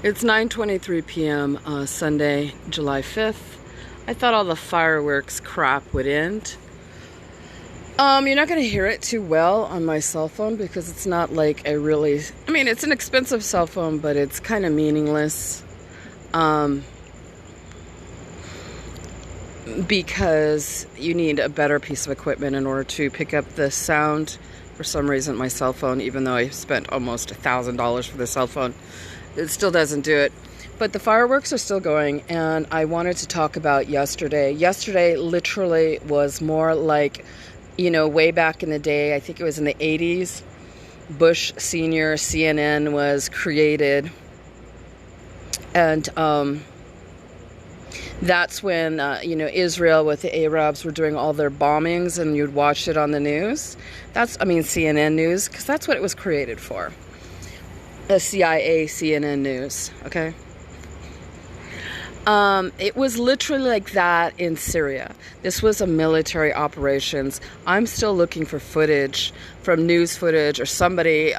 It's 9:23 p.m. Sunday, July 5th. I thought all the fireworks crap would end. You're not going to hear it too well on my cell phone because it's not like a really... I mean, it's an expensive cell phone, but it's kind of meaningless. Because you need a better piece of equipment in order to pick up the sound. For some reason, my cell phone, even though I spent almost $1,000 for the cell phone, it still doesn't do it. But the fireworks are still going, and I wanted to talk about yesterday. Yesterday literally was more like, you know, way back in the day, I think it was in the 80s, Bush Senior, CNN was created. And that's when, you know, Israel with the Arabs were doing all their bombings, and you'd watch it on the news. CNN news, because that's what it was created for. The CIA, CNN news, okay? It was literally like that in Syria. This was a military operations. I'm still looking for footage from news footage or somebody,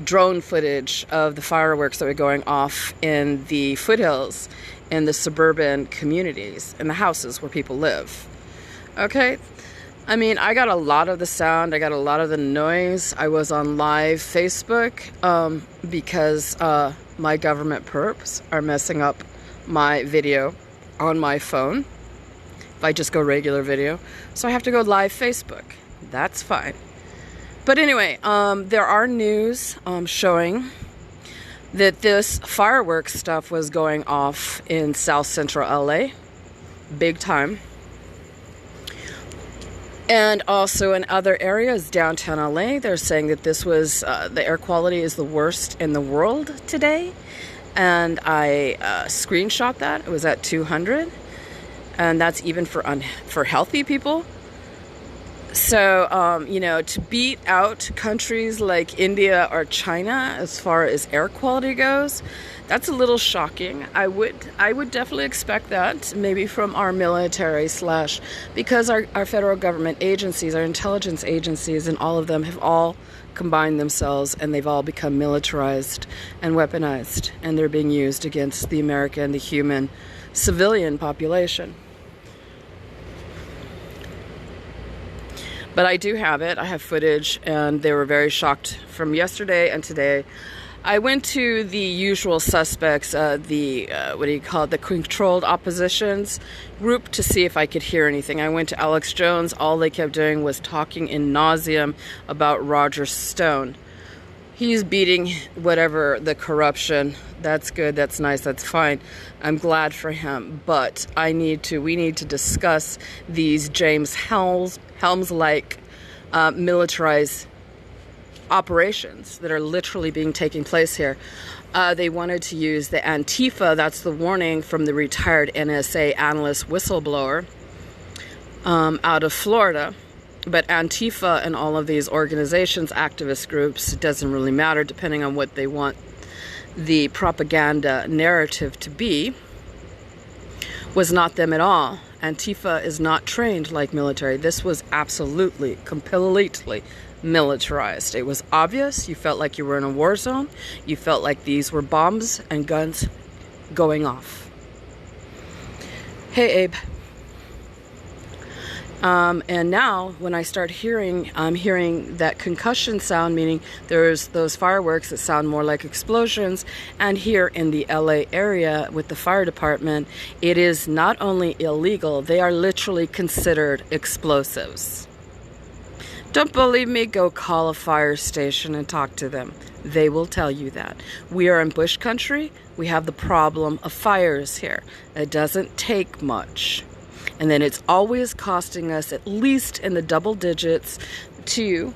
drone footage of the fireworks that were going off in the foothills, in the suburban communities, in the houses where people live. Okay? I mean, I got a lot of the sound. I got a lot of the noise. I was on live Facebook because my government perps are messing up my video on my phone if I just go regular video. So I have to go live Facebook. That's fine. But anyway, there are news showing that this fireworks stuff was going off in South Central LA. Big time. And also in other areas downtown LA, they're saying that this was, the air quality is the worst in the world today. And I screenshot that. It was at 200. And that's even for healthy people. So, you know, to beat out countries like India or China as far as air quality goes, that's a little shocking. I would definitely expect that, maybe from our military because our federal government agencies, our intelligence agencies, and all of them have all combined themselves, and they've all become militarized and weaponized, and they're being used against the American, the human civilian population. But I do have it. I have footage, and they were very shocked from yesterday and today. I went to the usual suspects, the controlled oppositions group, to see if I could hear anything. I went to Alex Jones. All they kept doing was talking in nauseam about Roger Stone. He's beating whatever the corruption. That's good. That's nice. That's fine. I'm glad for him. But we need to discuss these James Helms-like militarized operations that are literally taking place here. They wanted to use the Antifa, that's the warning from the retired NSA analyst whistleblower out of Florida. But Antifa and all of these organizations, activist groups, it doesn't really matter depending on what they want the propaganda narrative to be, was not them at all. Antifa is not trained like military. This was absolutely, completely militarized. It was obvious. You felt like you were in a war zone. You felt like these were bombs and guns going off. Hey, Abe. And now when I start I'm hearing that concussion sound, meaning there's those fireworks that sound more like explosions. And here in the LA area with the fire department, it is not only illegal, they are literally considered explosives. Don't believe me? Go call a fire station and talk to them. They will tell you that. We are in bush country. We have the problem of fires here. It doesn't take much. And then it's always costing us at least in the double digits to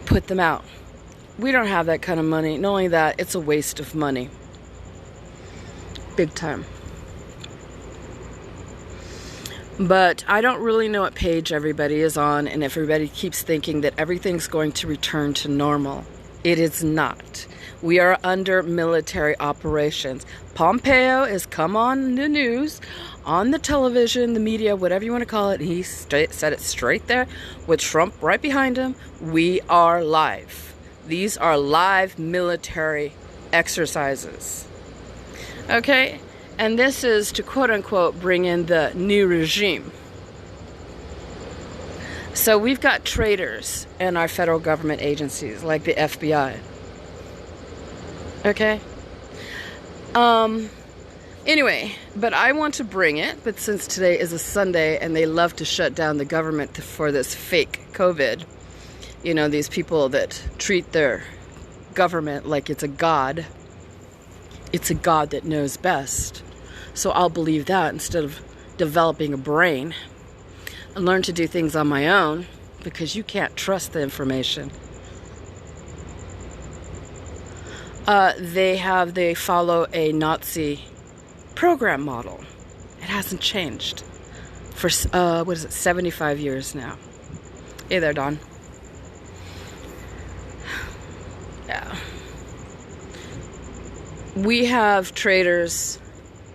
put them out. We don't have that kind of money. Not only that, it's a waste of money. Big time. But I don't really know what page everybody is on, and if everybody keeps thinking that everything's going to return to normal. It is not. We are under military operations. Pompeo has come on the news, on the television, the media, whatever you want to call it. He said it straight there with Trump right behind him. We are live. These are live military exercises. Okay? And this is to quote-unquote bring in the new regime. So we've got traitors in our federal government agencies, like the FBI. Okay? Anyway, but I want to bring it, but since today is a Sunday and they love to shut down the government for this fake COVID, you know, these people that treat their government like it's a god that knows best. So I'll believe that instead of developing a brain and learn to do things on my own, because you can't trust the information. They follow a Nazi program model. It hasn't changed for 75 years now. Hey there, Don. Yeah. We have traitors,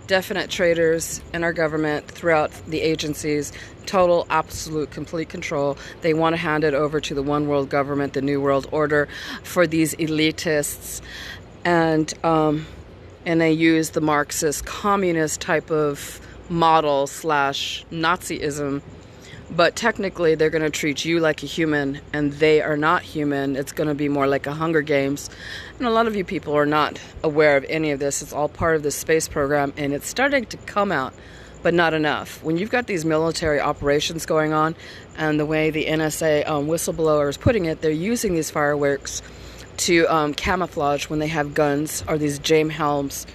definite traitors in our government, throughout the agencies. Total, absolute, complete control. They want to hand it over to the one world government, the new world order, for these elitists, and they use the Marxist communist type of model / Nazism, but technically they're going to treat you like a human, and they are not human. It's going to be more like a Hunger Games, and a lot of you people are not aware of any of this. It's all part of the space program, and it's starting to come out, but not enough. When you've got these military operations going on, and the way the NSA whistleblower is putting it, they're using these fireworks to camouflage when they have guns, or these James Helms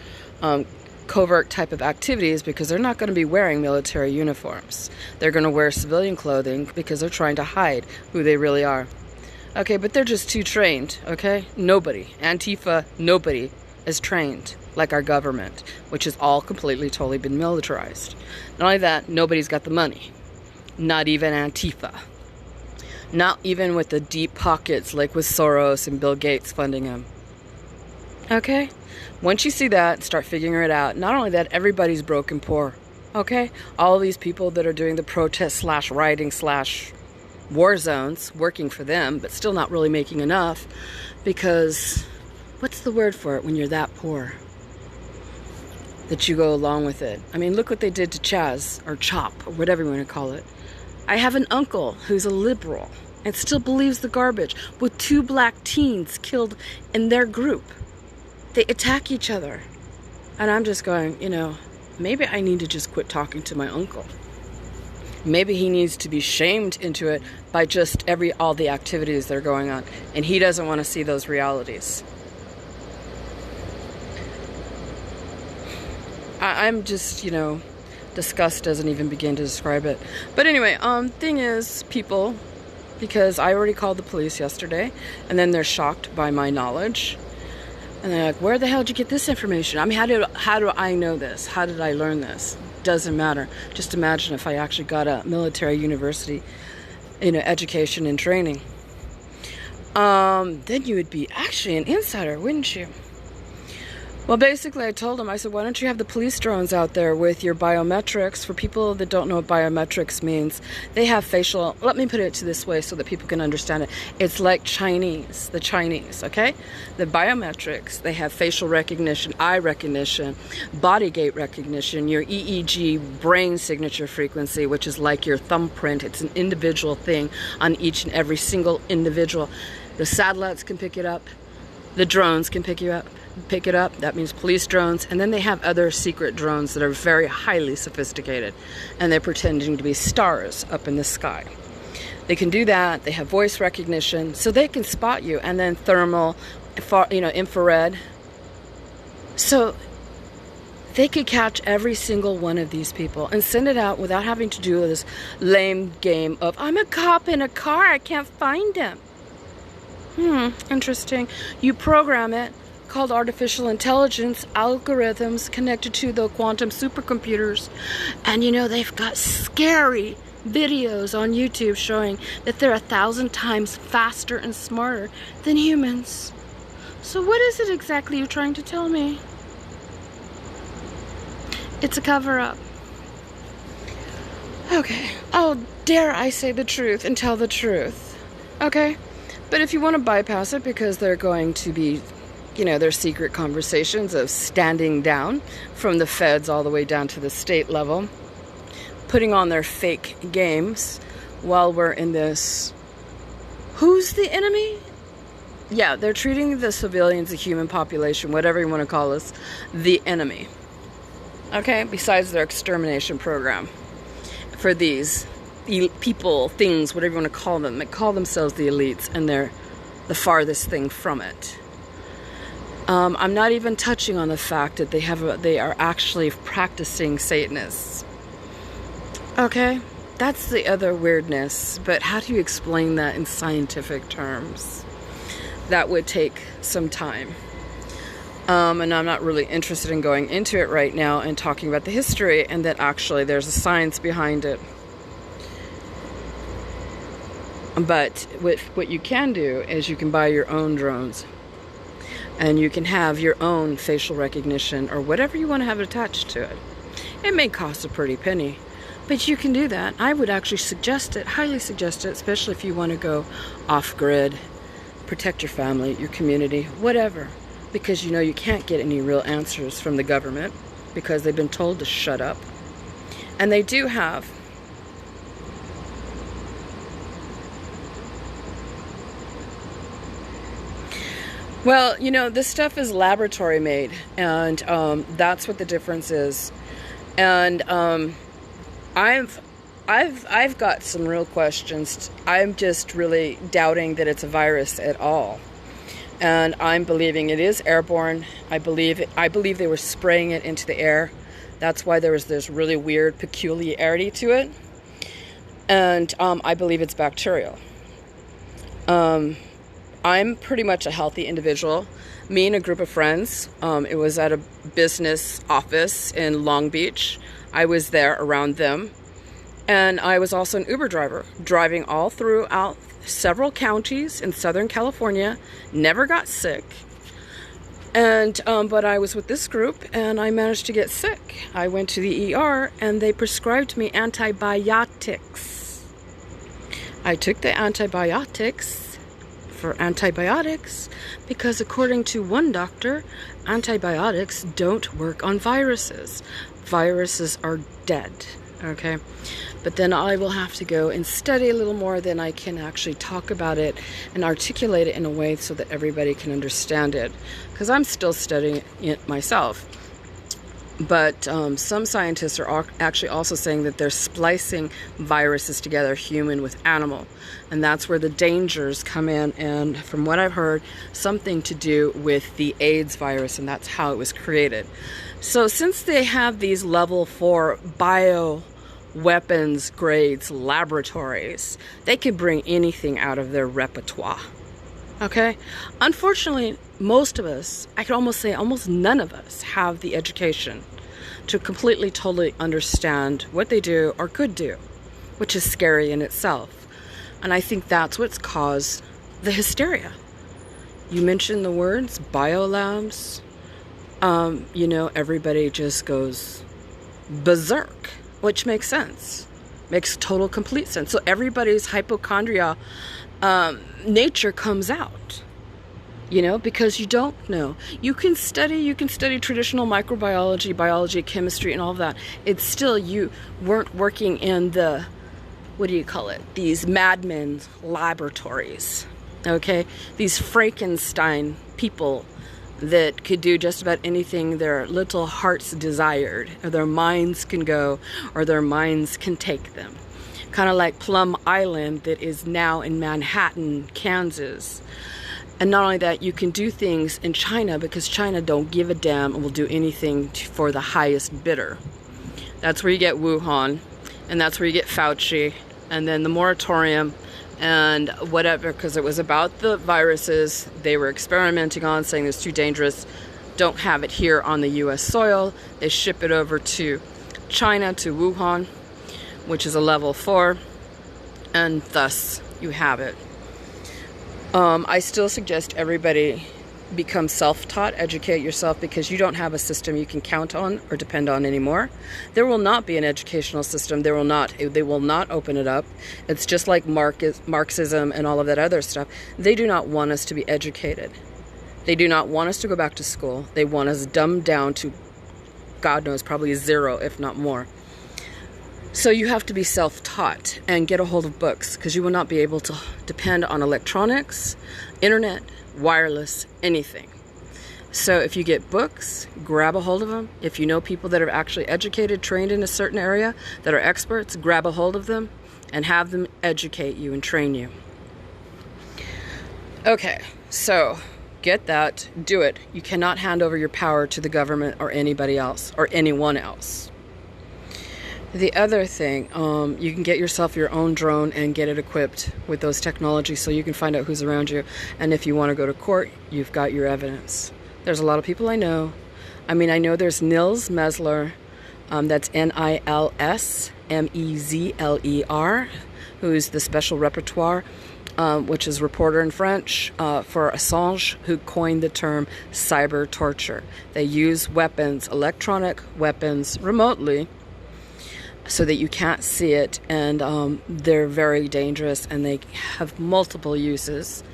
covert type of activities, because they're not going to be wearing military uniforms. They're going to wear civilian clothing because they're trying to hide who they really are. Okay, but they're just too trained, okay? Nobody, Antifa, nobody is trained like our government, which has all completely, totally been militarized. Not only that, nobody's got the money. Not even Antifa. Not even with the deep pockets like with Soros and Bill Gates funding them. Okay? Once you see that, start figuring it out. Not only that, everybody's broke and poor. Okay? All these people that are doing the protest / rioting / war zones, working for them, but still not really making enough, because what's the word for it when you're that poor? That you go along with it. I mean, look what they did to Chaz, or Chop, or whatever you want to call it. I have an uncle who's a liberal and still believes the garbage, with 2 black teens killed in their group. They attack each other. And I'm just going, you know, maybe I need to just quit talking to my uncle. Maybe he needs to be shamed into it by just all the activities that are going on. And he doesn't want to see those realities. I'm just, you know, disgust doesn't even begin to describe it. But anyway, thing is, people, because I already called the police yesterday, and then they're shocked by my knowledge. And they're like, where the hell did you get this information? I mean, how do I know this? How did I learn this? Doesn't matter. Just imagine if I actually got a military university, you know, education and training. Then you would be actually an insider, wouldn't you? Well, basically, I told them, I said, why don't you have the police drones out there with your biometrics? For people that don't know what biometrics means, they have facial, let me put it this way so that people can understand it. It's like the Chinese, okay? The biometrics, they have facial recognition, eye recognition, body gait recognition, your EEG brain signature frequency, which is like your thumbprint. It's an individual thing on each and every single individual. The satellites can pick it up. The drones can pick it up. That means police drones. And then they have other secret drones that are very highly sophisticated, and they're pretending to be stars up in the sky. They can do that. They have voice recognition, so they can spot you. And then thermal, infrared. So they could catch every single one of these people and send it out without having to do this lame game of, I'm a cop in a car, I can't find him. Interesting. You program it, called artificial intelligence, algorithms connected to the quantum supercomputers. And you know, they've got scary videos on YouTube showing that they're 1,000 times faster and smarter than humans. So what is it exactly you're trying to tell me? It's a cover-up. Okay. Oh, dare I say the truth and tell the truth. Okay? But if you want to bypass it because they're going to be you know, their secret conversations of standing down from the feds all the way down to the state level, putting on their fake games while we're in this, who's the enemy? Yeah, they're treating the civilians, the human population, whatever you want to call us, the enemy. Okay, besides their extermination program for these people, things, whatever you want to call them. They call themselves the elites, and they're the farthest thing from it. I'm not even touching on the fact that they are actually practicing Satanists. Okay, that's the other weirdness. But how do you explain that in scientific terms? That would take some time. And I'm not really interested in going into it right now and talking about the history, and that actually there's a science behind it. But what you can do is you can buy your own drones, and you can have your own facial recognition or whatever you want to have attached to it. It may cost a pretty penny, but you can do that. I would actually suggest it, highly suggest it, especially if you want to go off-grid, protect your family, your community, whatever. Because you know you can't get any real answers from the government because they've been told to shut up. And they do have well, you know, this stuff is laboratory made, and that's what the difference is. And I've got some real questions. I'm just really doubting that it's a virus at all. And I'm believing it is airborne. I believe they were spraying it into the air. That's why there was this really weird peculiarity to it. And I believe it's bacterial. I'm pretty much a healthy individual. Me and a group of friends, it was at a business office in Long Beach. I was there around them. And I was also an Uber driver, driving all throughout several counties in Southern California. Never got sick. And but I was with this group, and I managed to get sick. I went to the ER, and they prescribed me antibiotics. I took the antibiotics for antibiotics because according to one doctor, antibiotics don't work on viruses. Viruses are dead, okay? But then I will have to go and study a little more, then I can actually talk about it and articulate it in a way so that everybody can understand it, because I'm still studying it myself. But some scientists are actually also saying that they're splicing viruses together, human with animal. And that's where the dangers come in. And from what I've heard, something to do with the AIDS virus, and that's how it was created. So since they have these level 4 bioweapons grades laboratories, they can bring anything out of their repertoire. Okay? Unfortunately, most of us, I could almost say almost none of us, have the education to completely, totally understand what they do or could do, which is scary in itself. And I think that's what's caused the hysteria. You mentioned the words biolabs. You know, everybody just goes berserk, which makes sense. Makes total, complete sense. So everybody's hypochondria nature comes out, you know, because you don't know. You can study traditional microbiology, biology, chemistry, and all of that. It's still, you weren't working in the, what do you call it? These madmen laboratories, okay? These Frankenstein people that could do just about anything their little hearts desired, or their minds can go, or their minds can take them. Kind of like Plum Island that is now in Manhattan, Kansas. And not only that, you can do things in China because China don't give a damn and will do anything for the highest bidder. That's where you get Wuhan, and that's where you get Fauci, and then the moratorium and whatever, because it was about the viruses they were experimenting on, saying it's too dangerous, don't have it here on the US soil. They ship it over to China, to Wuhan, which is a level 4, and thus you have it. I still suggest everybody become self-taught, educate yourself, because you don't have a system you can count on or depend on anymore. There will not be an educational system. They will not open it up. It's just like Marxism and all of that other stuff. They do not want us to be educated. They do not want us to go back to school. They want us dumbed down to, God knows, probably 0, if not more. So you have to be self-taught and get a hold of books, because you will not be able to depend on electronics, internet, wireless, anything. So if you get books, grab a hold of them. If you know people that are actually educated, trained in a certain area, that are experts, grab a hold of them and have them educate you and train you. Okay, so get that, do it. You cannot hand over your power to the government or anybody else or anyone else. The other thing, you can get yourself your own drone and get it equipped with those technologies so you can find out who's around you. And if you want to go to court, you've got your evidence. There's a lot of people I know. I mean, I know there's Nils Mezler, that's Nilsmezler, who's the special repertoire, which is reporter in French, for Assange, who coined the term cyber torture. They use weapons, electronic weapons, remotely, so that you can't see it, and they're very dangerous, and they have multiple uses.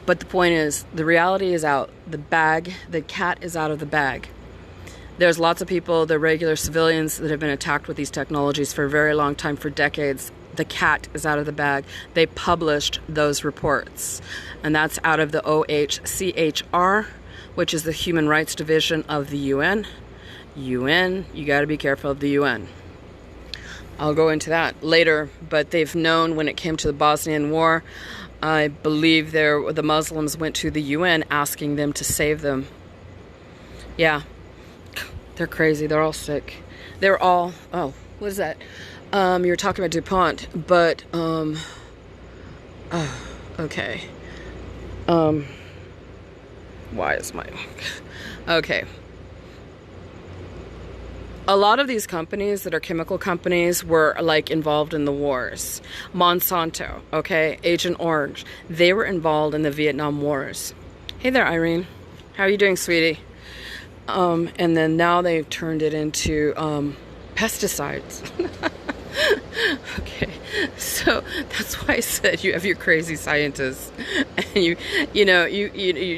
But the point is, the reality is out. The cat is out of the bag. There's lots of people, the regular civilians, that have been attacked with these technologies for a very long time, for decades. The cat is out of the bag. They published those reports, and that's out of the OHCHR, which is the Human Rights Division of the UN. UN, you got to be careful of the UN. I'll go into that later, but they've known when it came to the Bosnian War, I believe the Muslims went to the UN asking them to save them. Yeah, they're crazy. They're all sick. They're all, oh, what is that? You were talking about DuPont, but, okay. Why is my, okay. A lot of these companies that are chemical companies were like involved in the wars. Monsanto, okay, Agent Orange, they were involved in the Vietnam Wars. Hey there, Irene. How are you doing, sweetie? And then now they've turned it into pesticides. Okay, so that's why I said you have your crazy scientists, and you're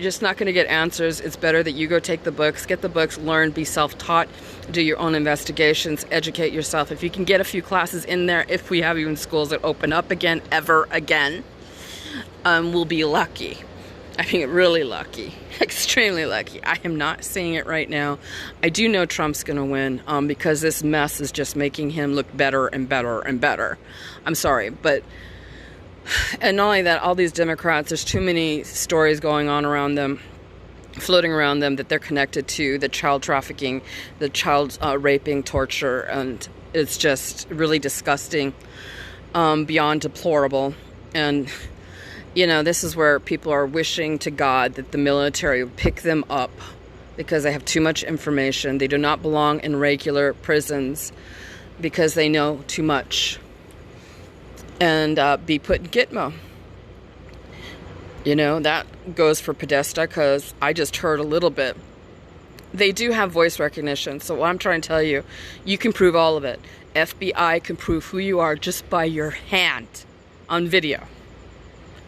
just not going to get answers. It's better that you go take the books, get the books, learn, be self-taught, do your own investigations, educate yourself. If you can get a few classes in there, if we have even schools that open up again, ever again, we'll be lucky. I mean, really lucky, extremely lucky. I am not seeing it right now. I do know Trump's going to win because this mess is just making him look better and better and better. I'm sorry, but, and not only that, all these Democrats, there's too many stories going on around them, floating around them, that they're connected to the child trafficking, the child raping, torture, and it's just really disgusting, beyond deplorable. And you know, this is where people are wishing to God that the military would pick them up because they have too much information. They do not belong in regular prisons because they know too much. And be put in Gitmo. You know, that goes for Podesta, because I just heard a little bit. They do have voice recognition, so what I'm trying to tell you, you can prove all of it. FBI can prove who you are just by your hand on video.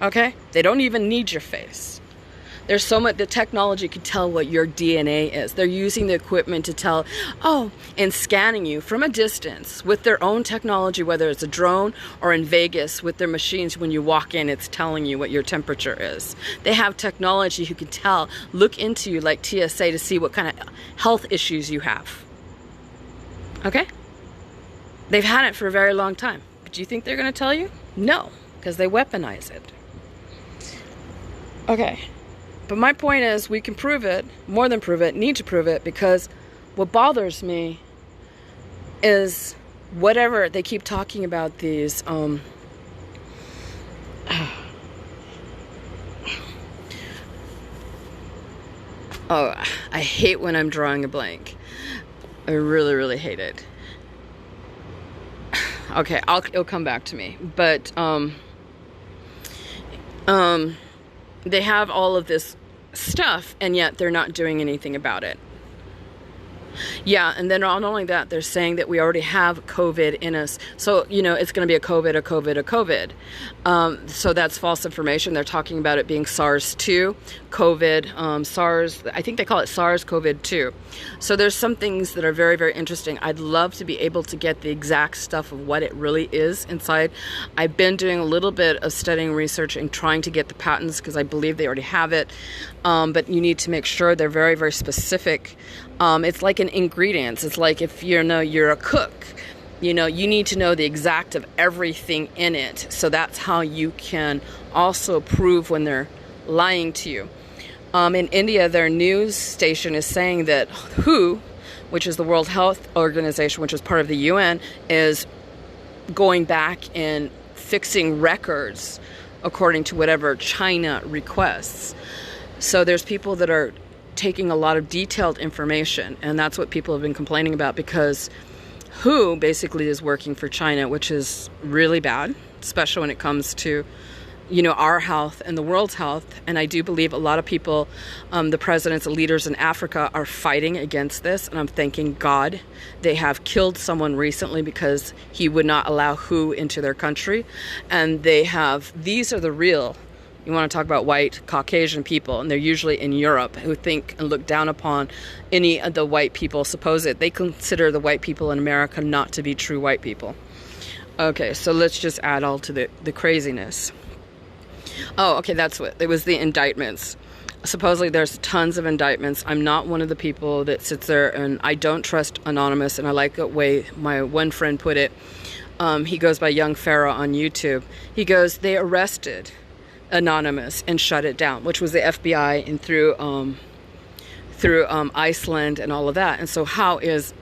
Okay? They don't even need your face. There's so much, the technology can tell what your DNA is. They're using the equipment to tell, and scanning you from a distance with their own technology, whether it's a drone or in Vegas with their machines. When you walk in, it's telling you what your temperature is. They have technology who can tell, look into you like TSA to see what kind of health issues you have. Okay? They've had it for a very long time. But do you think they're going to tell you? No, because they weaponize it. Okay, but my point is, we can prove it, more than prove it, need to prove it, because what bothers me is whatever they keep talking about these, I hate when I'm drawing a blank. I really, really hate it. Okay, it'll come back to me, but, they have all of this stuff, and yet they're not doing anything about it. Yeah, and then not only that, they're saying that we already have COVID in us. So, it's going to be a COVID. So that's false information. They're talking about it being SARS-2, COVID, SARS, I think they call it SARS-CoV-2. So there's some things that are very, very interesting. I'd love to be able to get the exact stuff of what it really is inside. I've been doing a little bit of studying, research, and trying to get the patents because I believe they already have it. But you need to make sure they're very, very specific. It's like an ingredients. It's like if you're a cook, you need to know the exact of everything in it. So that's how you can also prove when they're lying to you. In India, their news station is saying that WHO, which is the World Health Organization, which is part of the UN, is going back and fixing records according to whatever China requests. So there's people that are taking a lot of detailed information, and that's what people have been complaining about, because WHO basically is working for China, which is really bad, especially when it comes to our health and the world's health. And I do believe a lot of people, the presidents and leaders in Africa, are fighting against this, and I'm thanking God. They have killed someone recently because he would not allow WHO into their country, and these are the real, you want to talk about white Caucasian people, and they're usually in Europe, who think and look down upon any of the white people. They consider the white people in America not to be true white people. Okay, so let's just add all to the craziness. Oh, okay, that's what it was, the indictments. Supposedly there's tons of indictments. I'm not one of the people that sits there, and I don't trust Anonymous, and I like the way my one friend put it. He goes by Young Pharaoh on YouTube. He goes, they arrested Anonymous and shut it down, which was the FBI, and through Iceland and all of that. And so how is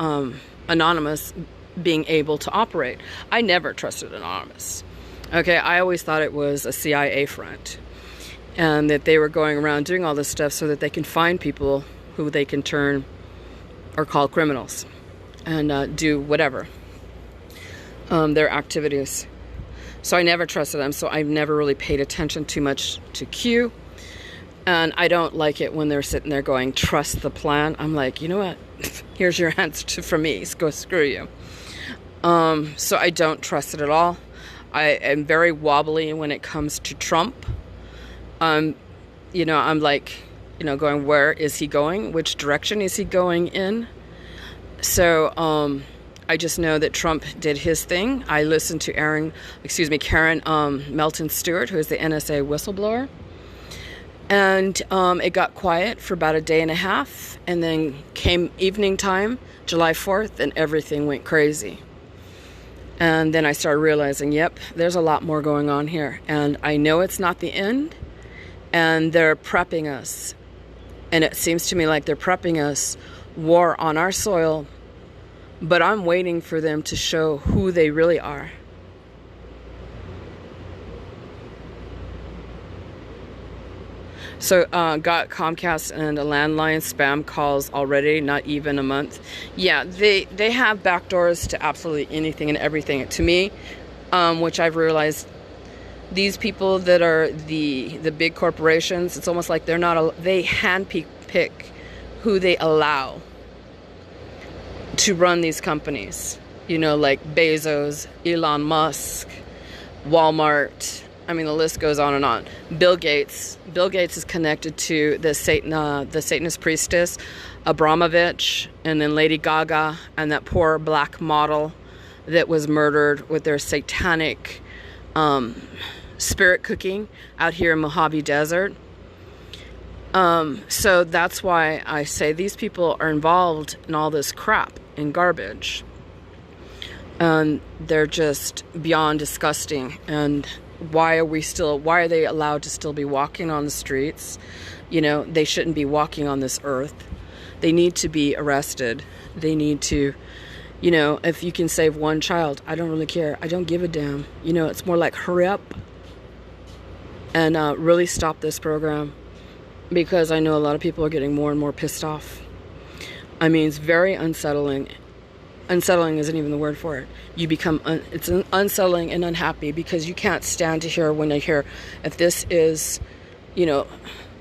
Anonymous being able to operate? I never trusted Anonymous. Okay, I always thought it was a CIA front, and that they were going around doing all this stuff so that they can find people who they can turn or call criminals and do whatever their activities. So I never trusted them, so I've never really paid attention too much to Q. And I don't like it when they're sitting there going, trust the plan. I'm like, you know what? Here's your answer from me. Go screw you. So I don't trust it at all. I am very wobbly when it comes to Trump. I'm like, going, where is he going? Which direction is he going in? So, I just know that Trump did his thing. I listened to Karen Melton Stewart, who is the NSA whistleblower. And it got quiet for about a day and a half. And then came evening time, July 4th, and everything went crazy. And then I started realizing, yep, there's a lot more going on here. And I know it's not the end. And they're prepping us. And it seems to me like they're prepping us war on our soil. But I'm waiting for them to show who they really are. So got Comcast and a landline spam calls already, not even a month. Yeah, they have backdoors to absolutely anything and everything. To me, which I've realized, these people that are the big corporations, it's almost like they handpick who they allow to run these companies. Like Bezos, Elon Musk, Walmart. I mean, the list goes on and on. Bill Gates is connected to the Satanist priestess, Abramovich, and then Lady Gaga, and that poor black model that was murdered with their satanic spirit cooking out here in Mojave Desert. So that's why I say these people are involved in all this crap and garbage. And they're just beyond disgusting. And why are they allowed to still be walking on the streets? They shouldn't be walking on this earth. They need to be arrested. They need to, if you can save one child, I don't really care. I don't give a damn. It's more like hurry up and really stop this program, because I know a lot of people are getting more and more pissed off. I mean, it's very unsettling. Unsettling isn't even the word for it. You become, it's unsettling and unhappy, because you can't stand to hear when I hear, if this is,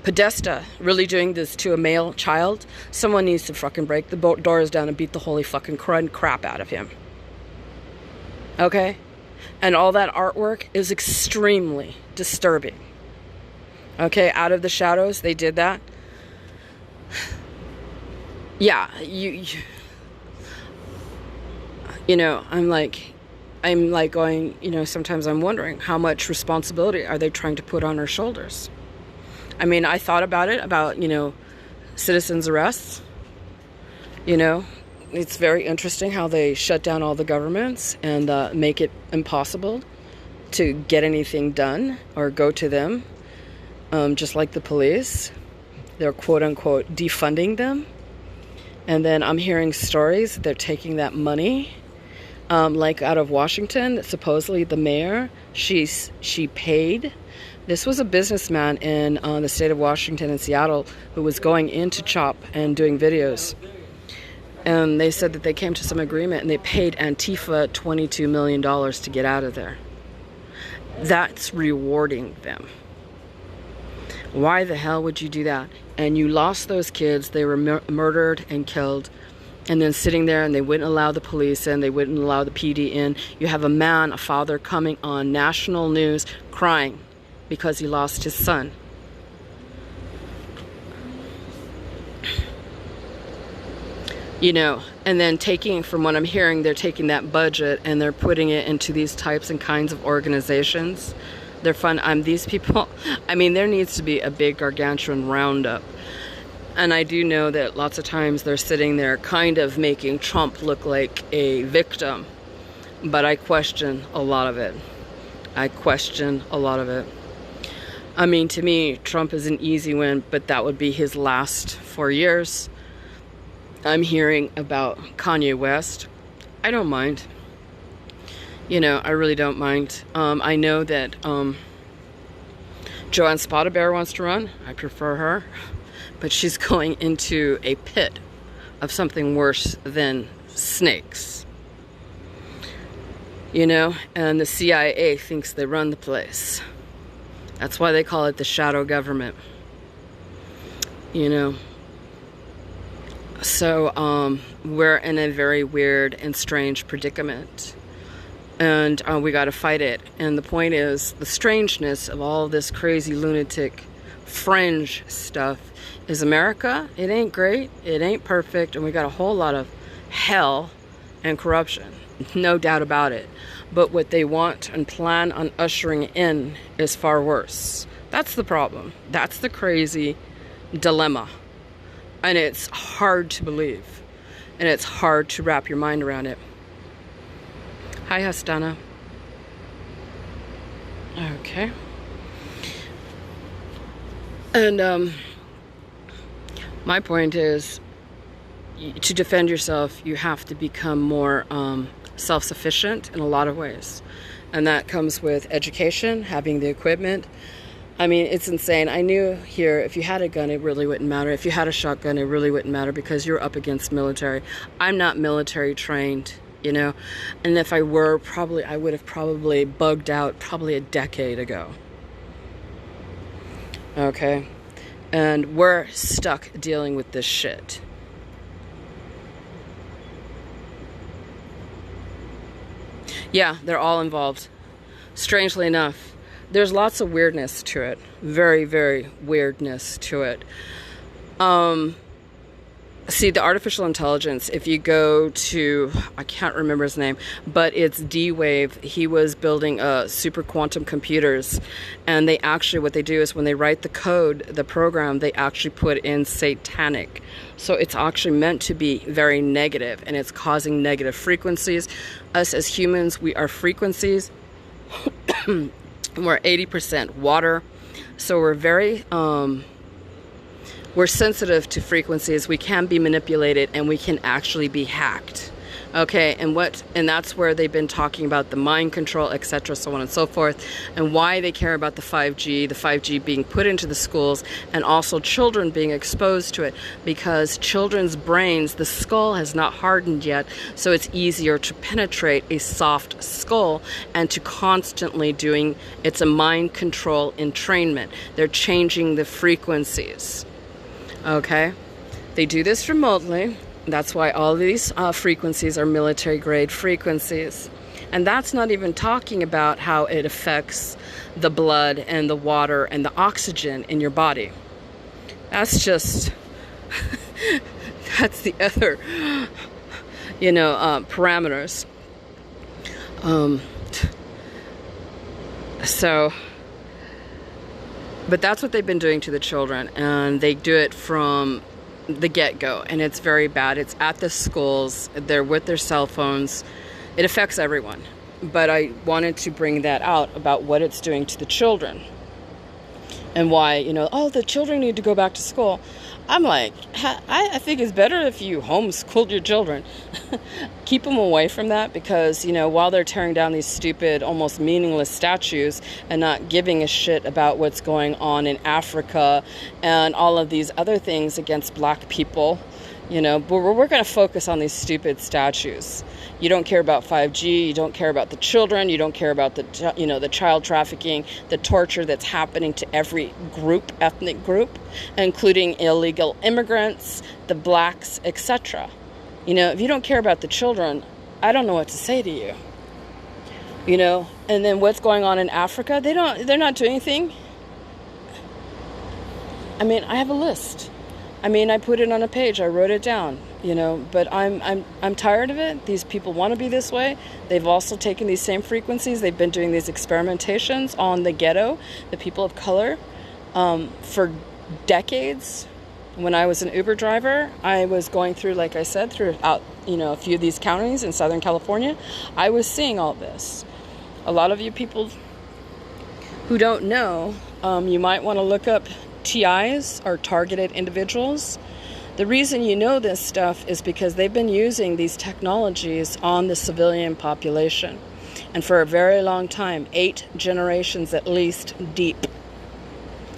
Podesta really doing this to a male child? Someone needs to fucking break the doors down and beat the holy fucking crap out of him. Okay? And all that artwork is extremely disturbing. Okay, Out of the Shadows, they did that. Yeah, you know, I'm like going, you know, sometimes I'm wondering how much responsibility are they trying to put on our shoulders? I mean, I thought about it, about, you know, citizens' arrests. You know, it's very interesting how they shut down all the governments and make it impossible to get anything done or go to them. Just like the police, they're quote unquote defunding them. And then I'm hearing stories that they're taking that money, like out of Washington. Supposedly the mayor, she paid. This was a businessman in the state of Washington in Seattle who was going into CHOP and doing videos. And they said that they came to some agreement and they paid Antifa $22 million to get out of there. That's rewarding them. Why the hell would you do that? And you lost those kids. They were murdered and killed. And then sitting there, and they wouldn't allow the police in. They wouldn't allow the PD in. You have a man, a father, coming on national news crying because he lost his son. You know, and then taking, from what I'm hearing, they're taking that budget and they're putting it into these types and kinds of organizations. They're fun. These people, I mean, there needs to be a big gargantuan roundup. And I do know that lots of times they're sitting there kind of making Trump look like a victim. But I question a lot of it. I question a lot of it. I mean, to me, Trump is an easy win, but that would be his last 4 years. I'm hearing about Kanye West. I don't mind. You know, I really don't mind. I know that Joanne Spotted Bear wants to run. I prefer her. But she's going into a pit of something worse than snakes. You know, and the CIA thinks they run the place. That's why they call it the shadow government. You know. So we're in a very weird and strange predicament. And we got to fight it. And the point is, the strangeness of all this crazy lunatic fringe stuff is America. It ain't great. It ain't perfect. And we got a whole lot of hell and corruption. No doubt about it. But what they want and plan on ushering in is far worse. That's the problem. That's the crazy dilemma. And it's hard to believe. And it's hard to wrap your mind around it. Hi, Hastana. Okay. And my point is, to defend yourself, you have to become more self-sufficient in a lot of ways. And that comes with education, having the equipment. I mean, it's insane. I knew here, if you had a gun, it really wouldn't matter. If you had a shotgun, it really wouldn't matter because you're up against military. I'm not military trained, you know. And if I were, I would have probably bugged out probably a decade ago. Okay? And we're stuck dealing with this shit. Yeah, they're all involved. Strangely enough. There's lots of weirdness to it. Very, very weirdness to it. See, the artificial intelligence, if you go to, I can't remember his name, but it's D-Wave. He was building super quantum computers. And they actually, what they do is when they write the code, the program, they actually put in satanic. So it's actually meant to be very negative, and it's causing negative frequencies. Us as humans, we are frequencies. We're 80% water, so we're very, we're sensitive to frequencies. We can be manipulated, and we can actually be hacked. Okay, and that's where they've been talking about the mind control, etc., so on and so forth, and why they care about the 5G being put into the schools, and also children being exposed to it, because children's brains, the skull has not hardened yet, so it's easier to penetrate a soft skull, and to constantly doing, it's a mind control entrainment. They're changing the frequencies. Okay, they do this remotely. That's why all these frequencies are military grade frequencies. And that's not even talking about how it affects the blood and the water and the oxygen in your body. That's just, that's the other, parameters. But that's what they've been doing to the children, and they do it from the get-go, and it's very bad. It's at the schools, they're with their cell phones. It affects everyone, but I wanted to bring that out about what it's doing to the children, and why, the children need to go back to school. I'm like, I think it's better if you homeschooled your children. Keep them away from that, because, while they're tearing down these stupid, almost meaningless statues and not giving a shit about what's going on in Africa and all of these other things against black people, but we're going to focus on these stupid statues. You don't care about 5G, you don't care about the children, you don't care about the child trafficking, the torture that's happening to every group, ethnic group, including illegal immigrants, the blacks, etc. If you don't care about the children, I don't know what to say to you. And then what's going on in Africa? They're not doing anything. I have a list. I put it on a page, I wrote it down, but I'm tired of it. These people want to be this way. They've also taken these same frequencies. They've been doing these experimentations on the ghetto, the people of color, for decades. When I was an Uber driver, I was going through, like I said, throughout, a few of these counties in Southern California. I was seeing all this. A lot of you people who don't know, you might want to look up TIs, or targeted individuals. The reason you know this stuff is because they've been using these technologies on the civilian population, and for a very long time, 8 generations at least deep.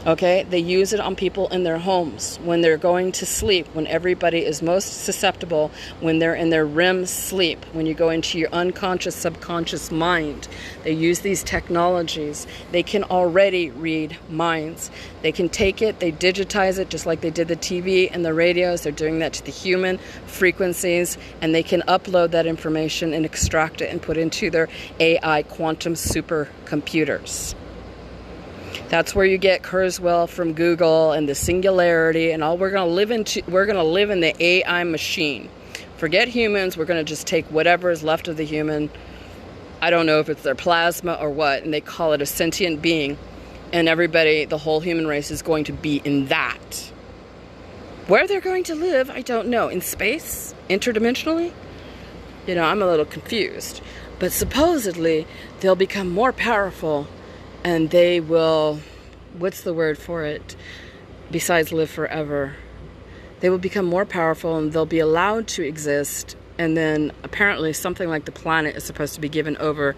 Okay, they use it on people in their homes, when they're going to sleep, when everybody is most susceptible, when they're in their REM sleep, when you go into your unconscious, subconscious mind. They use these technologies. They can already read minds. They can take it, they digitize it, just like they did the TV and the radios. They're doing that to the human frequencies, and they can upload that information and extract it and put it into their AI quantum supercomputers. That's where you get Kurzweil from Google and the singularity and all. We're going to live in the AI machine. Forget humans. We're going to just take whatever is left of the human. I don't know if it's their plasma or what, and they call it a sentient being. And everybody, the whole human race, is going to be in that. Where they're going to live, I don't know. In space? Interdimensionally? I'm a little confused. But supposedly, they'll become more powerful, and they will, what's the word for it, besides live forever? They will become more powerful, and they'll be allowed to exist, and then apparently something like the planet is supposed to be given over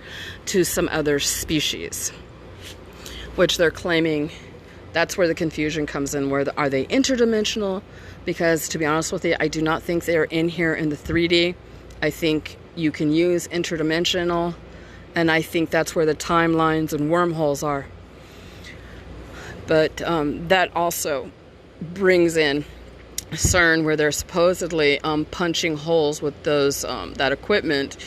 to some other species, which they're claiming. That's where the confusion comes in. Are they interdimensional? Because to be honest with you, I do not think they're in here in the 3D. I think you can use interdimensional, and I think that's where the timelines and wormholes are. But that also brings in CERN, where they're supposedly punching holes with that equipment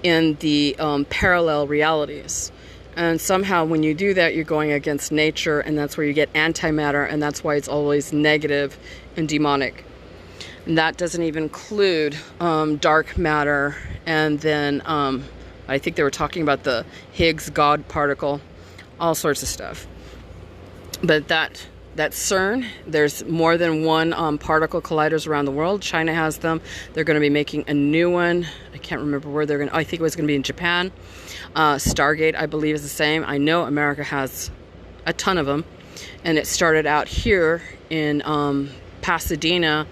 in the parallel realities. And somehow when you do that, you're going against nature, and that's where you get antimatter, and that's why it's always negative and demonic. And that doesn't even include dark matter, and then I think they were talking about the Higgs God particle, all sorts of stuff. But that CERN, there's more than one particle colliders around the world. China has them. They're going to be making a new one. I can't remember where they're going to, I think it was going to be in Japan. Stargate, I believe, is the same. I know America has a ton of them. And it started out here in Pasadena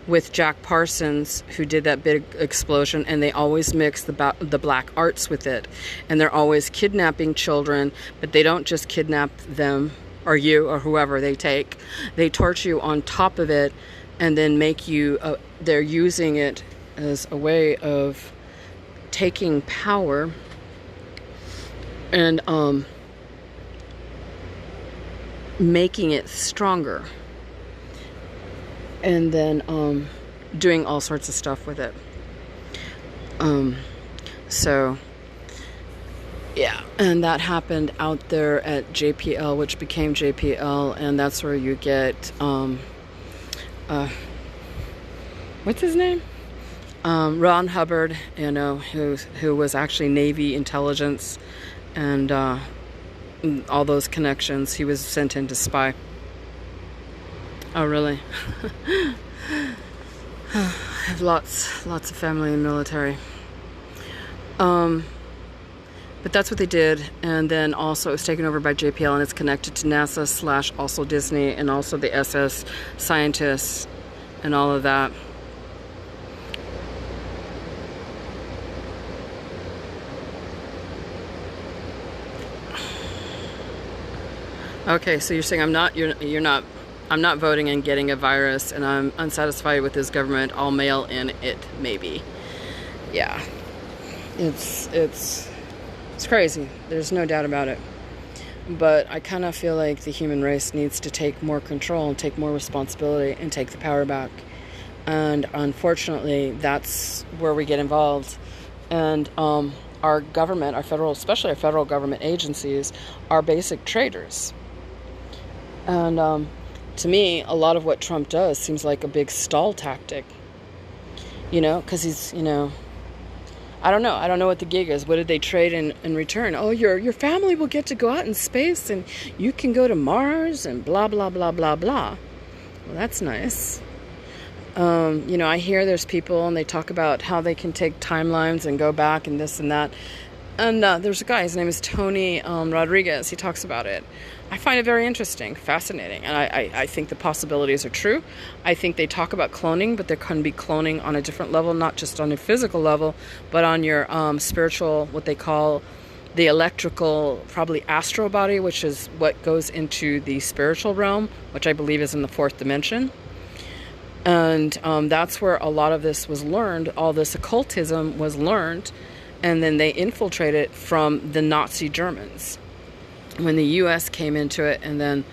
with Jack Parsons, who did that big explosion, and they always mix the black arts with it. And they're always kidnapping children, but they don't just kidnap them or you or whoever they take. They torture you on top of it and then make you, they're using it as a way of taking power and making it stronger. And then doing all sorts of stuff with it. So, yeah. And that happened out there at JPL, which became JPL. And that's where you get, what's his name? Ron Hubbard, you know, who was actually Navy intelligence and all those connections. He was sent in to spy. Oh, really? I have lots of family in the military. But that's what they did. And then also it was taken over by JPL, and it's connected to NASA / also Disney, and also the SS scientists and all of that. Okay, so you're saying I'm not voting and getting a virus, and I'm unsatisfied with this government. I'll mail in it, maybe. Yeah, it's crazy. There's no doubt about it. But I kind of feel like the human race needs to take more control and take more responsibility and take the power back. And unfortunately, that's where we get involved. And our government, especially our federal government agencies, are basic traitors. And to me, a lot of what Trump does seems like a big stall tactic, you know, because he's, you know, I don't know what the gig is. What did they trade in return? Oh, your family will get to go out in space and you can go to Mars and blah, blah, blah, blah, blah. Well, that's nice. You know, I hear there's people and they talk about how they can take timelines and go back and this and that. And there's a guy, his name is Tony Rodriguez. He talks about it. I find it very interesting, fascinating, and I think the possibilities are true. I think they talk about cloning, but there can be cloning on a different level, not just on a physical level, but on your spiritual, what they call the electrical, probably astral body, which is what goes into the spiritual realm, which I believe is in the fourth dimension. And that's where a lot of this was learned. All this occultism was learned, and then they infiltrated from the Nazi Germans. When the U.S. came into it and then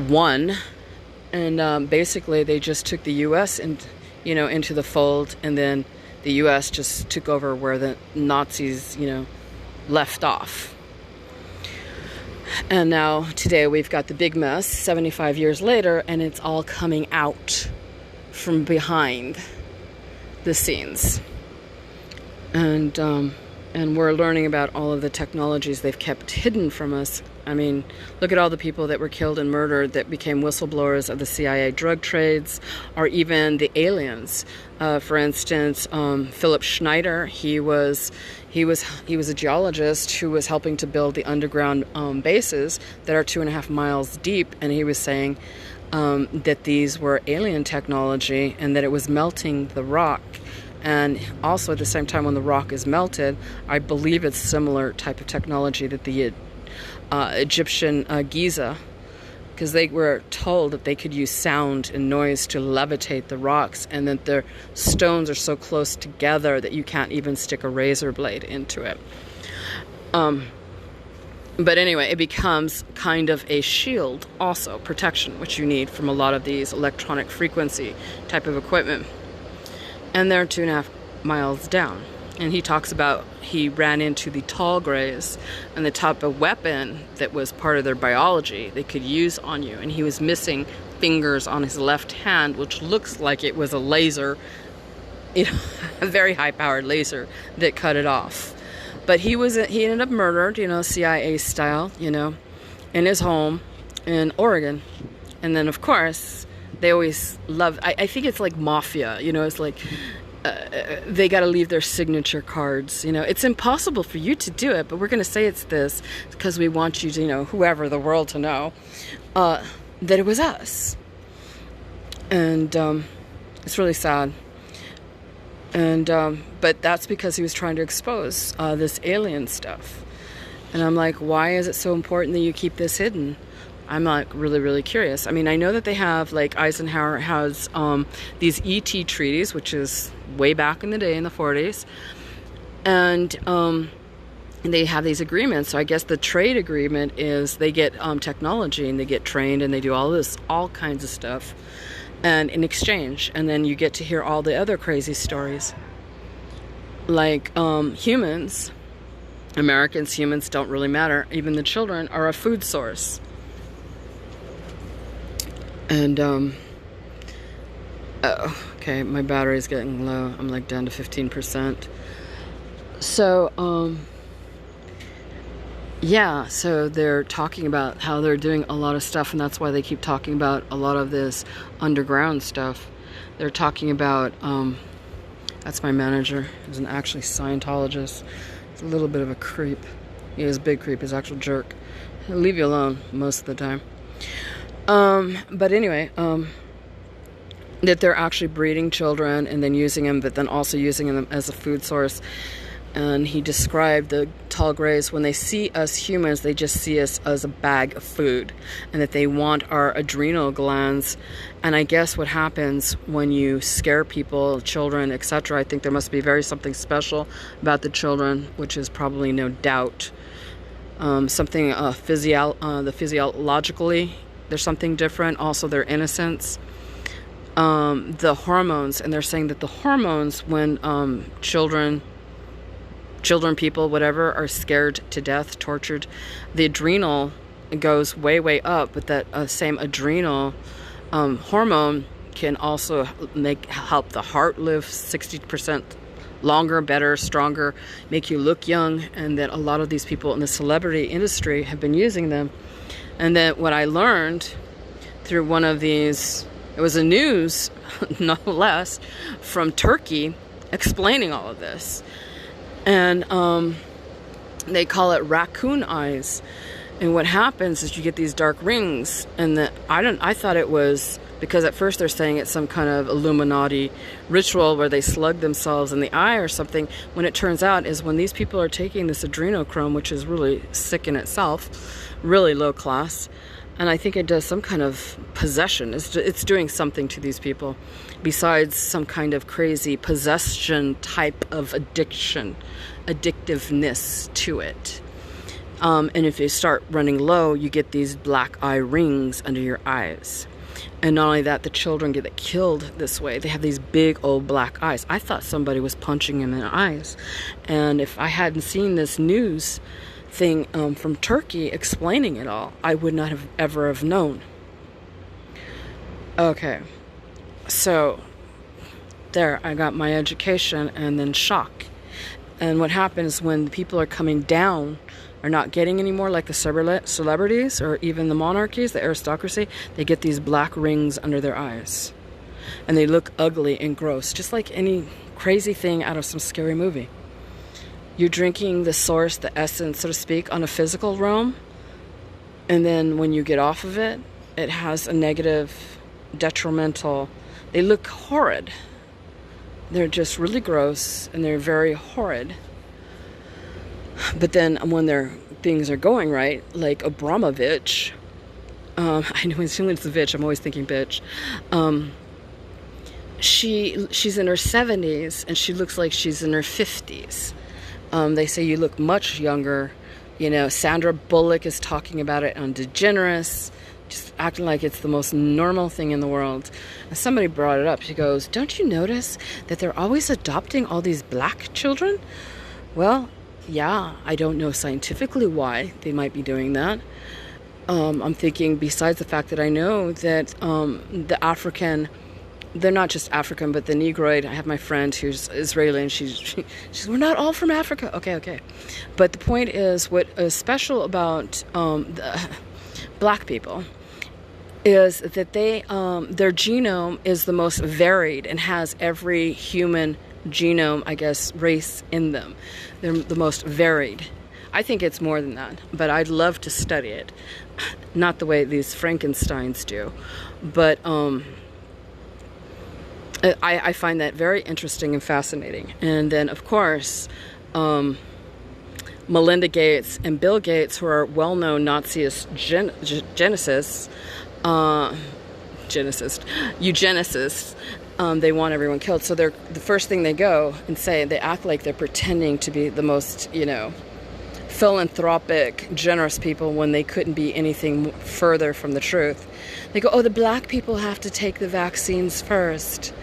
won, and basically they just took the U.S. into the fold, and then the U.S. just took over where the Nazis, left off. And now today we've got the big mess 75 years later, and it's all coming out from behind the scenes. And we're learning about all of the technologies they've kept hidden from us. I mean, look at all the people that were killed and murdered that became whistleblowers of the CIA drug trades, or even the aliens. For instance, Philip Schneider, he was a geologist who was helping to build the underground bases that are 2.5 miles deep, and he was saying that these were alien technology and that it was melting the rock. And also at the same time, when the rock is melted, I believe it's similar type of technology that the Egyptian Giza, because they were told that they could use sound and noise to levitate the rocks, and that their stones are so close together that you can't even stick a razor blade into it. But anyway, it becomes kind of a shield, also protection, which you need from a lot of these electronic frequency type of equipment. And they're 2.5 miles down. And he talks about he ran into the tall grays and the type of weapon that was part of their biology they could use on you. And he was missing fingers on his left hand, which looks like it was a laser, a very high-powered laser that cut it off. But he ended up murdered, CIA style, in his home in Oregon. And then, of course, they always love, I think it's like mafia, it's like they got to leave their signature cards. It's impossible for you to do it, but we're going to say it's this because we want you to, whoever, the world to know that it was us. And It's really sad. And but that's because he was trying to expose this alien stuff. And I'm like, why is it so important that you keep this hidden? I'm like really, really curious. I mean, I know that they have, like, Eisenhower has these ET treaties, which is way back in the day in the 40s. And they have these agreements. So I guess the trade agreement is they get technology and they get trained and they do all kinds of stuff. And in exchange, and then you get to hear all the other crazy stories. Like humans, Americans, humans don't really matter. Even the children are a food source. And oh, okay, my battery's getting low. I'm like down to 15%. So yeah, so they're talking about how they're doing a lot of stuff, and that's why they keep talking about a lot of this underground stuff. They're talking about, that's my manager, who's an actually Scientologist. He's a little bit of a creep. He is a big creep, he's an actual jerk. He'll leave you alone most of the time. But anyway, that they're actually breeding children and then using them, but then also using them as a food source. And he described the tall grays, when they see us humans, they just see us as a bag of food, and that they want our adrenal glands. And I guess what happens when you scare people, children, etc., I think there must be something special about the children, which is probably no doubt something physiologically, there's something different. Also, their innocence. The hormones, and they're saying that the hormones when children, people, whatever, are scared to death, tortured, the adrenal goes way, way up, but that same adrenal hormone can also help the heart live 60% longer, better, stronger, make you look young, and that a lot of these people in the celebrity industry have been using them. And then what I learned through one of these, it was a news, no less, from Turkey, explaining all of this. And they call it raccoon eyes. And what happens is you get these dark rings. And I thought it was, because at first they're saying it's some kind of Illuminati ritual where they slug themselves in the eye or something. When it turns out is when these people are taking this adrenochrome, which is really sick in itself, really low class. And I think it does some kind of possession. It's doing something to these people besides some kind of crazy possession type of addictiveness to it. And if you start running low, you get these black eye rings under your eyes. And not only that, the children get killed this way. They have these big old black eyes. I thought somebody was punching them in the eyes. And if I hadn't seen this news thing from Turkey explaining it all, I would not have ever have known. Okay, so there, I got my education and then shock. And what happens when people are coming down, are not getting any more, like the celebrities or even the monarchies, the aristocracy, they get these black rings under their eyes. And they look ugly and gross, just like any crazy thing out of some scary movie. You're drinking the source, the essence, so to speak, on a physical realm. And then when you get off of it, it has a negative, detrimental, they look horrid. They're just really gross and they're very horrid. But then when things are going right, like Abramovich, I know as soon as it's a bitch, I'm always thinking bitch. She's in her 70s and she looks like she's in her 50s. They say you look much younger. You know, Sandra Bullock is talking about it on DeGeneres, just acting like it's the most normal thing in the world. And somebody brought it up. She goes, "Don't you notice that they're always adopting all these black children?" Well, yeah, I don't know scientifically why they might be doing that. I'm thinking, besides the fact that I know that the African, they're not just African, but the Negroid. I have my friend who's Israeli, and she's we're not all from Africa. Okay. But the point is, what is special about the black people is that they their genome is the most varied and has every human genome, I guess, race in them. They're the most varied. I think it's more than that, but I'd love to study it. Not the way these Frankensteins do, but I find that very interesting and fascinating. And then, of course, Melinda Gates and Bill Gates, who are well-known Nazi eugenicists, they want everyone killed. So they're the first thing they go and say, they act like they're pretending to be the most, philanthropic, generous people when they couldn't be anything further from the truth. They go, oh, the black people have to take the vaccines first.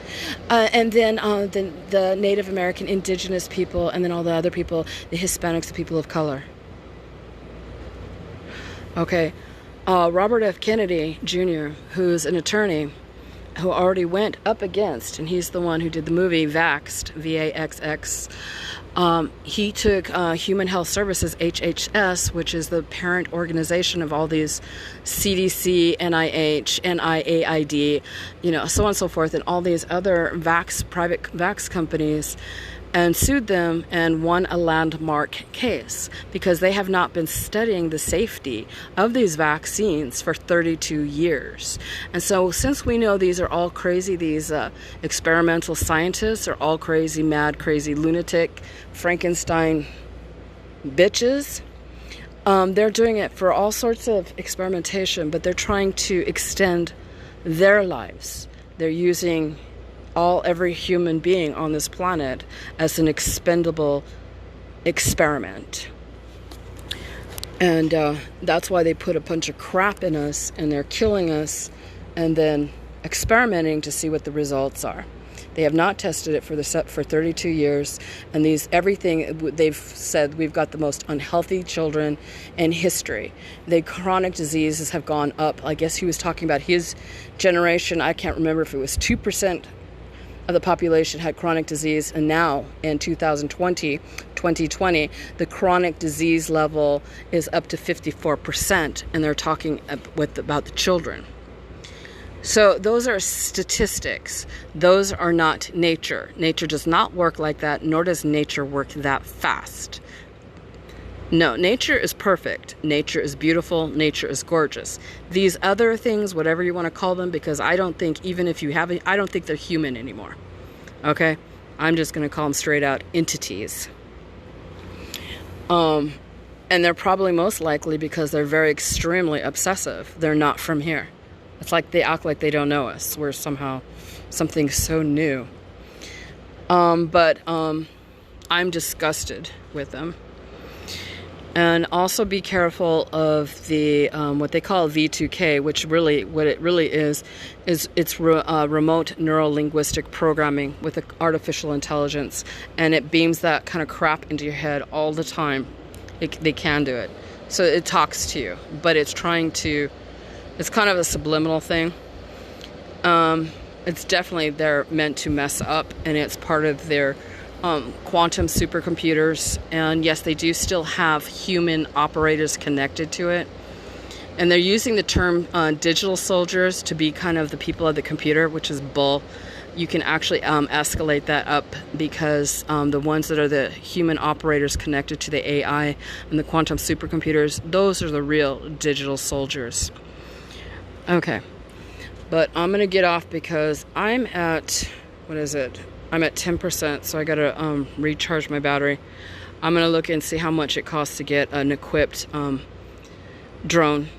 And then the Native American indigenous people, and then all the other people, the Hispanics, the people of color. Okay. Robert F. Kennedy Jr., who's an attorney who already went up against, and he's the one who did the movie Vaxxed, V-A-X-X. He took Human Health Services, HHS, which is the parent organization of all these CDC, NIH, NIAID, so on and so forth, and all these other private vax companies, and sued them and won a landmark case because they have not been studying the safety of these vaccines for 32 years. And so since we know these are all crazy, these experimental scientists are all crazy, mad, crazy, lunatic, Frankenstein bitches, they're doing it for all sorts of experimentation, but they're trying to extend their lives. They're using every human being on this planet as an expendable experiment. And that's why they put a bunch of crap in us, and they're killing us and then experimenting to see what the results are. They have not tested it for 32 years, and everything they've said, we've got the most unhealthy children in history. The chronic diseases have gone up. I guess he was talking about his generation. I can't remember if it was 2% of the population had chronic disease, and now in 2020, the chronic disease level is up to 54%, and they're talking about the children. So those are statistics. Those are not nature. Nature does not work like that, nor does nature work that fast. No, nature is perfect. Nature is beautiful. Nature is gorgeous. These other things, whatever you want to call them, because I don't think, even if you have it, I don't think they're human anymore. Okay? I'm just going to call them straight out entities. And they're probably most likely because they're very extremely obsessive. They're not from here. It's like they act like they don't know us. We're somehow something so new. But I'm disgusted with them. And also be careful of the what they call V2K, which really, what it really is it's remote neuro-linguistic programming with artificial intelligence, and it beams that kind of crap into your head all the time. They can do it, so it talks to you, but it's trying to. It's kind of a subliminal thing. It's definitely they're meant to mess up, and it's part of their quantum supercomputers, and yes, they do still have human operators connected to it, and they're using the term digital soldiers to be kind of the people of the computer, which is bull. You can actually escalate that up, because the ones that are the human operators connected to the AI and the quantum supercomputers, those are the real digital soldiers. Okay, but I'm gonna get off because I'm at, what is it? I'm at 10%, so I gotta recharge my battery. I'm gonna look and see how much it costs to get an equipped drone.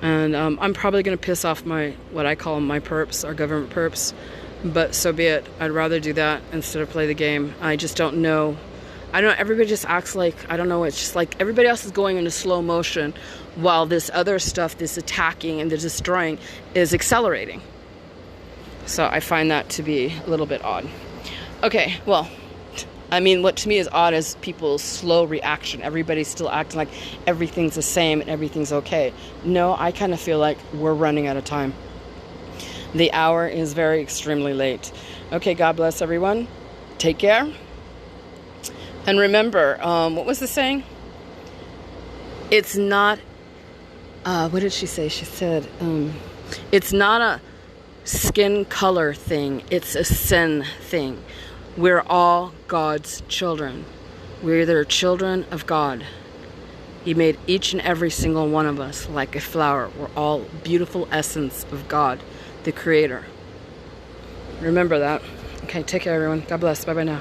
And I'm probably gonna piss off what I call my perps, our government perps, but so be it. I'd rather do that instead of play the game. I just don't know. I don't know, everybody just acts like, I don't know, it's just like everybody else is going into slow motion while this other stuff, this attacking and the destroying, is accelerating. So I find that to be a little bit odd. Okay, well, I mean, what to me is odd is people's slow reaction. Everybody's still acting like everything's the same and everything's okay. No, I kind of feel like we're running out of time. The hour is very extremely late. Okay, God bless everyone. Take care. And remember, what was the saying? It's not, what did she say? She said, it's not a skin color thing. It's a sin thing. We're all God's children. We're the children of God. He made each and every single one of us like a flower. We're all beautiful essence of God, the Creator. Remember that. Okay, take care, everyone. God bless. Bye-bye now.